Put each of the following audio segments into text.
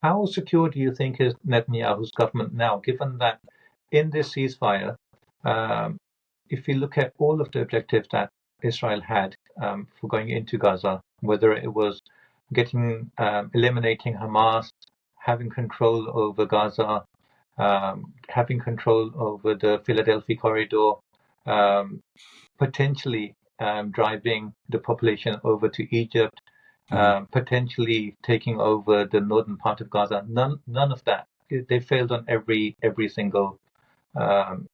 how secure do you think is Netanyahu's government now, given that in this ceasefire, um, if you look at all of the objectives that Israel had for going into Gaza, whether it was eliminating Hamas, having control over Gaza, having control over the Philadelphia corridor, um, potentially driving the population over to Egypt, potentially taking over the northern part of Gaza. None of that. They failed on every single um,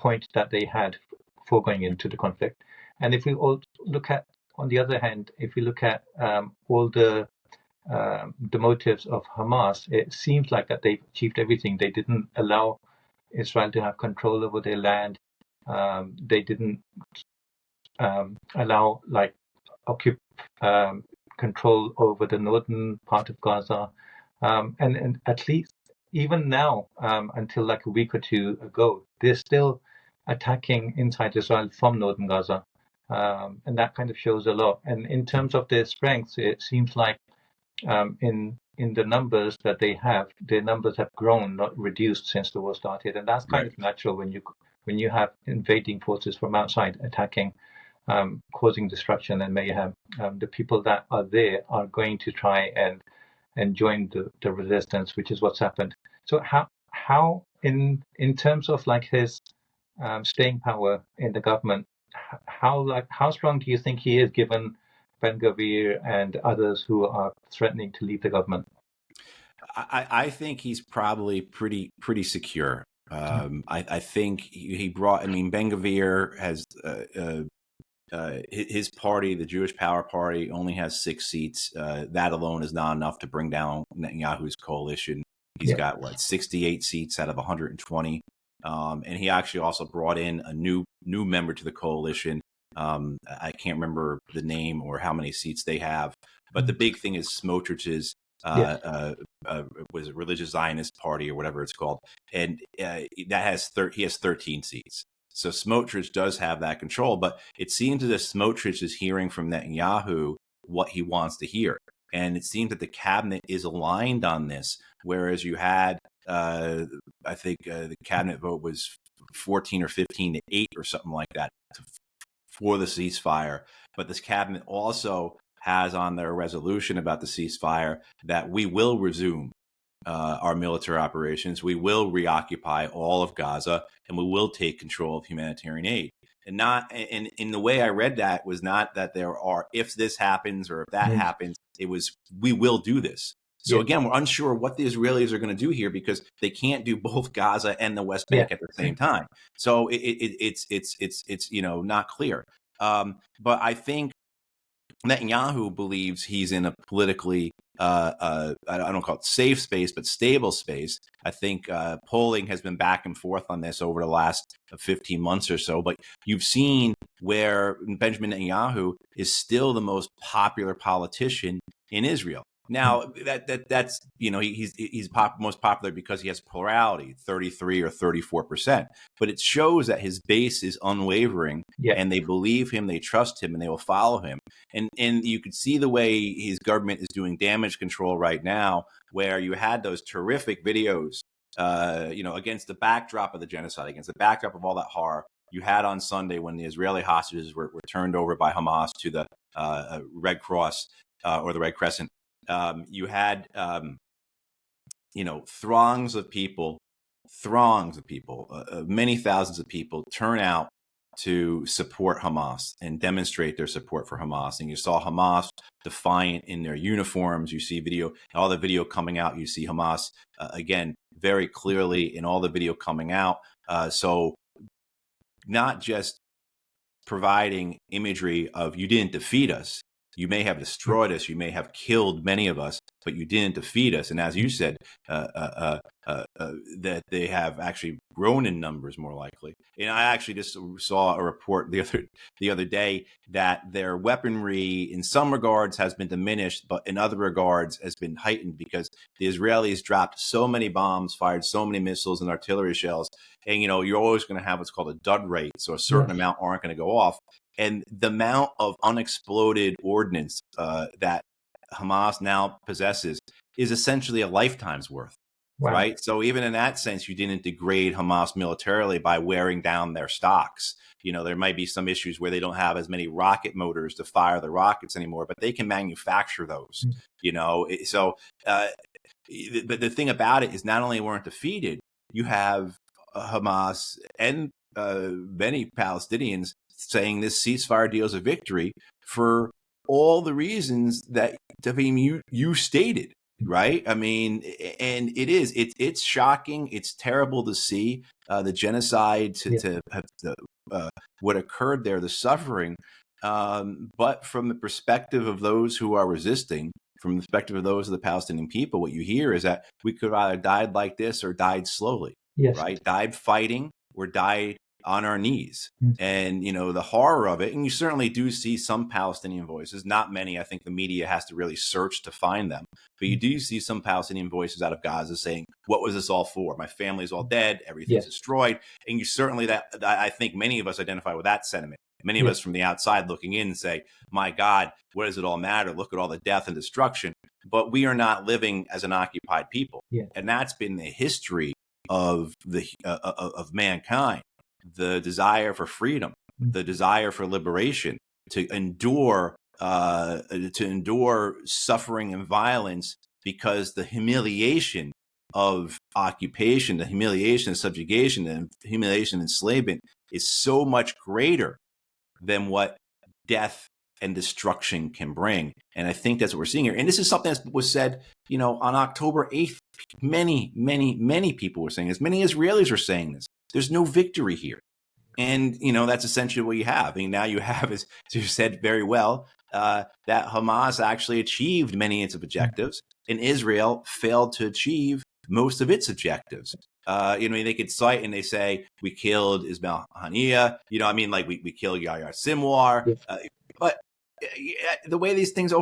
point that they had for going into the conflict. And if we all look at, on the other hand, if we look at all the motives of Hamas, it seems like that they achieved everything. They didn't allow Israel to have control over their land. They didn't allow control over the northern part of Gaza, and at least even now, until like a week or two ago, they're still attacking inside Israel from northern Gaza, and that kind of shows a lot. And in terms of their strengths, it seems like in the numbers that they have, their numbers have grown, not reduced, since the war started, and that's kind of natural when you have invading forces from outside attacking, causing destruction and mayhem. The people that are there are going to try and join the resistance, which is what's happened. So how in terms of like his staying power in the government, how strong do you think he is, given Ben Gvir and others who are threatening to leave the government? I think he's probably pretty secure. I think he brought. I mean, Ben Gvir has his party, the Jewish Power Party, only has 6 seats. That alone is not enough to bring down Netanyahu's coalition. He's got 68 seats out of 120, and he actually also brought in a new member to the coalition. I can't remember the name or how many seats they have, but the big thing is Smotrich's was it Religious Zionist Party or whatever it's called, and that has he has 13 seats. So Smotrich does have that control, but it seems as if Smotrich is hearing from Netanyahu what he wants to hear, and it seems that the cabinet is aligned on this. Whereas you had, I think the cabinet vote was 14 or 15 to 8 or something like that for the ceasefire, but this cabinet also has on their resolution about the ceasefire that we will resume our military operations, we will reoccupy all of Gaza, and we will take control of humanitarian aid. And not in the way I read that was not that there are, if this happens or if that happens, it was we will do this. So again, we're unsure what the Israelis are going to do here, because they can't do both Gaza and the West Bank at the same time. So it's not clear. But I think Netanyahu believes he's in a politically, I don't call it safe space, but stable space. I think polling has been back and forth on this over the last 15 months or so. But you've seen where Benjamin Netanyahu is still the most popular politician in Israel. Now that's he's most popular because he has plurality, 33 or 34%. But it shows that his base is unwavering, and they believe him, they trust him, and they will follow him. And you could see the way his government is doing damage control right now, where you had those terrific videos, against the backdrop of the genocide, against the backdrop of all that horror. You had on Sunday when the Israeli hostages were turned over by Hamas to the Red Cross or the Red Crescent. You had, throngs of people, many thousands of people turn out to support Hamas and demonstrate their support for Hamas. And you saw Hamas defiant in their uniforms. You see all the video coming out. You see Hamas, again, very clearly in all the video coming out. So not just providing imagery of you didn't defeat us. You may have destroyed us. You may have killed many of us, but you didn't defeat us. And as you said, that they have actually grown in numbers, more likely. And I actually just saw a report the other day that their weaponry, in some regards, has been diminished, but in other regards, has been heightened because the Israelis dropped so many bombs, fired so many missiles and artillery shells, and you're always going to have what's called a dud rate, so a certain amount aren't going to go off. And the amount of unexploded ordnance that Hamas now possesses is essentially a lifetime's worth. Wow. Right. So even in that sense, you didn't degrade Hamas militarily by wearing down their stocks. There might be some issues where they don't have as many rocket motors to fire the rockets anymore, but they can manufacture those. So but the thing about it is not only weren't defeated, you have Hamas and many Palestinians saying this ceasefire deal is a victory for all the reasons that you stated. Right. I mean, and it's shocking. It's terrible to see the genocide, what occurred there, the suffering. But from the perspective of those who are resisting, from the perspective of those of the Palestinian people, what you hear is that we could have either died like this or died slowly. Yes. Right. Died fighting or died on our knees. And, the horror of it. And you certainly do see some Palestinian voices, not many. I think the media has to really search to find them. But you do see some Palestinian voices out of Gaza saying, what was this all for? My family's all dead. Everything's destroyed. And you certainly I think many of us identify with that sentiment. Many of us from the outside looking in say, my God, what does it all matter? Look at all the death and destruction. But we are not living as an occupied people. And that's been the history of of mankind. The desire for freedom, the desire for liberation, to endure suffering and violence, because the humiliation of occupation, the humiliation of subjugation, the humiliation of enslavement is so much greater than what death and destruction can bring. And I think that's what we're seeing here. And this is something that was said, on October 8th. Many, many, many people were saying this. Many Israelis are saying this. There's no victory here. And, that's essentially what you have. I mean, now you have, as you said very well, that Hamas actually achieved many of its objectives, and Israel failed to achieve most of its objectives. They could cite and they say, we killed Ismail Haniyeh, we killed Yahya Sinwar. But the way these things,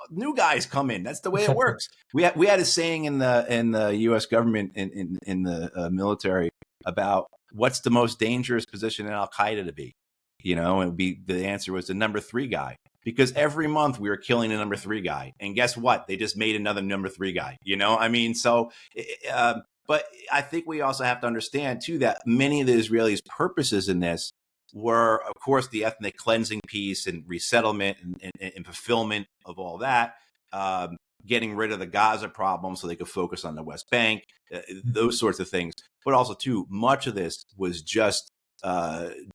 new guys come in. That's the way it works. We had a saying in the U.S. government, in the military, about what's the most dangerous position in Al-Qaeda to be. The answer was the number 3 guy, because every month we were killing a number 3 guy, and guess what? They just made another number 3 guy. But I think we also have to understand too that many of the Israelis' purposes in this were, of course, the ethnic cleansing piece and resettlement and fulfillment of all that, getting rid of the Gaza problem so they could focus on the West Bank, those sorts of things. But also, too, much of this was just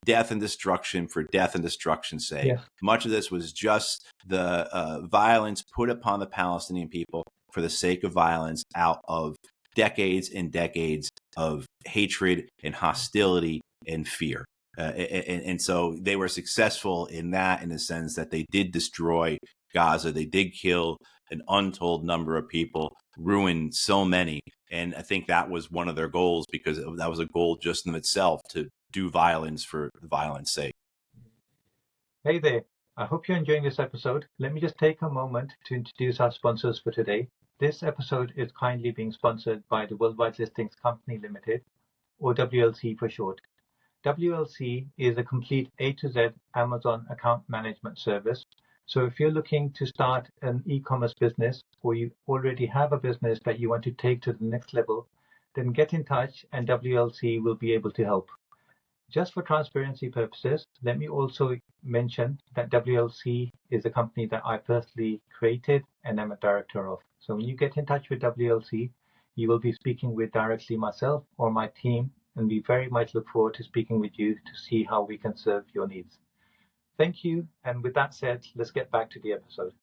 death and destruction for death and destruction's sake. Yeah. Much of this was just the violence put upon the Palestinian people for the sake of violence, out of decades and decades of hatred and hostility and fear. And so they were successful in that, in the sense that they did destroy Gaza. They did kill an untold number of people, ruin so many. And I think that was one of their goals, because that was a goal just in itself, to do violence for the violence sake. Hey there. I hope you're enjoying this episode. Let me just take a moment to introduce our sponsors for today. This episode is kindly being sponsored by the Worldwide Listings Company Limited, or WLC for short. WLC is a complete A to Z Amazon account management service. So if you're looking to start an e-commerce business, or you already have a business that you want to take to the next level, then get in touch and WLC will be able to help. Just for transparency purposes, let me also mention that WLC is a company that I personally created and am a director of. So when you get in touch with WLC, you will be speaking with directly myself or my team, and we very much look forward to speaking with you to see how we can serve your needs. Thank you. And with that said, let's get back to the episode.